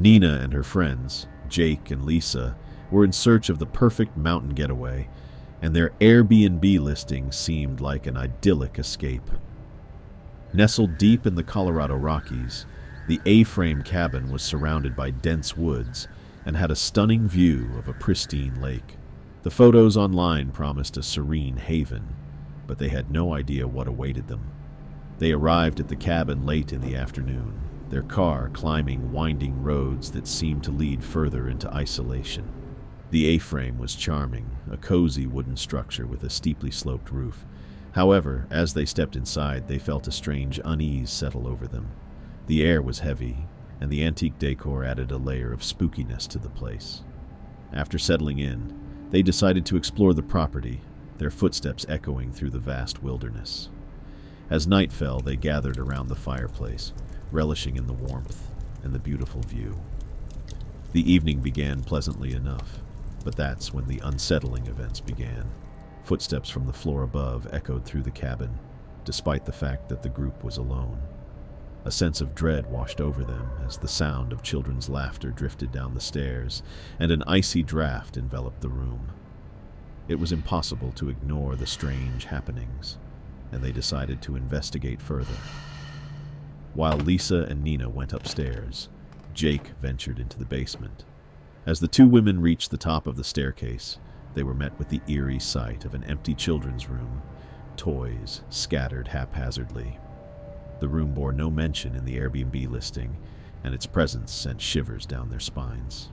Nina and her friends, Jake and Lisa, were in search of the perfect mountain getaway, and their Airbnb listing seemed like an idyllic escape. Nestled deep in the Colorado Rockies, the A-frame cabin was surrounded by dense woods and had a stunning view of a pristine lake. The photos online promised a serene haven, but they had no idea what awaited them. They arrived at the cabin late in the afternoon, their car climbing winding roads that seemed to lead further into isolation. The A-frame was charming, a cozy wooden structure with a steeply sloped roof. However, as they stepped inside, they felt a strange unease settle over them. The air was heavy, and the antique decor added a layer of spookiness to the place. After settling in, they decided to explore the property, their footsteps echoing through the vast wilderness. As night fell, they gathered around the fireplace, relishing in the warmth and the beautiful view. The evening began pleasantly enough, but that's when the unsettling events began. Footsteps from the floor above echoed through the cabin, despite the fact that the group was alone. A sense of dread washed over them as the sound of children's laughter drifted down the stairs, and an icy draft enveloped the room. It was impossible to ignore the strange happenings, and they decided to investigate further. While Lisa and Nina went upstairs, Jake ventured into the basement. As the two women reached the top of the staircase, they were met with the eerie sight of an empty children's room, toys scattered haphazardly. The room bore no mention in the Airbnb listing, and its presence sent shivers down their spines.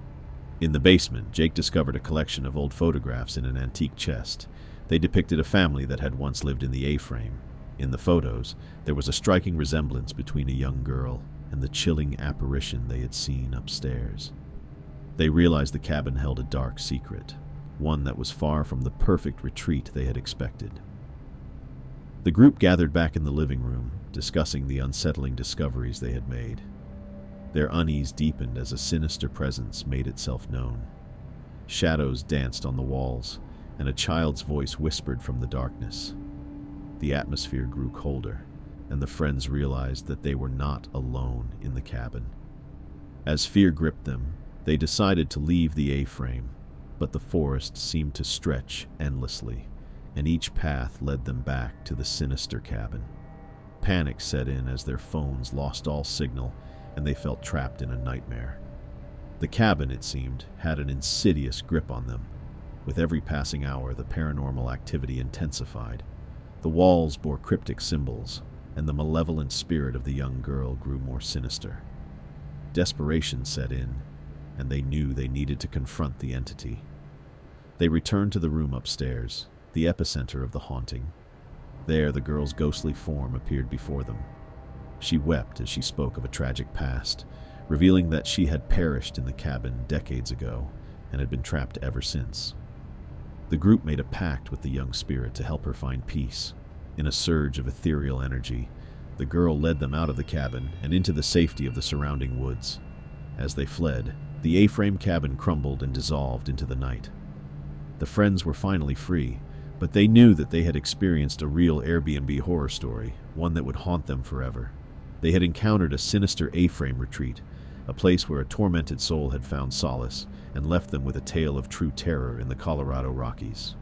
In the basement, Jake discovered a collection of old photographs in an antique chest. They depicted a family that had once lived in the A-frame. In the photos, there was a striking resemblance between a young girl and the chilling apparition they had seen upstairs. They realized the cabin held a dark secret, one that was far from the perfect retreat they had expected. The group gathered back in the living room, discussing the unsettling discoveries they had made. Their unease deepened as a sinister presence made itself known. Shadows danced on the walls, and a child's voice whispered from the darkness. The atmosphere grew colder, and the friends realized that they were not alone in the cabin. As fear gripped them, they decided to leave the A-frame, but the forest seemed to stretch endlessly, and each path led them back to the sinister cabin. Panic set in as their phones lost all signal, and they felt trapped in a nightmare. The cabin, it seemed, had an insidious grip on them. With every passing hour, the paranormal activity intensified. The walls bore cryptic symbols, and the malevolent spirit of the young girl grew more sinister. Desperation set in, and they knew they needed to confront the entity. They returned to the room upstairs, the epicenter of the haunting. There, the girl's ghostly form appeared before them. She wept as she spoke of a tragic past, revealing that she had perished in the cabin decades ago and had been trapped ever since. The group made a pact with the young spirit to help her find peace. In a surge of ethereal energy, the girl led them out of the cabin and into the safety of the surrounding woods. As they fled, the A-frame cabin crumbled and dissolved into the night. The friends were finally free, but they knew that they had experienced a real Airbnb horror story, one that would haunt them forever. They had encountered a sinister A-frame retreat, a place where a tormented soul had found solace and left them with a tale of true terror in the Colorado Rockies.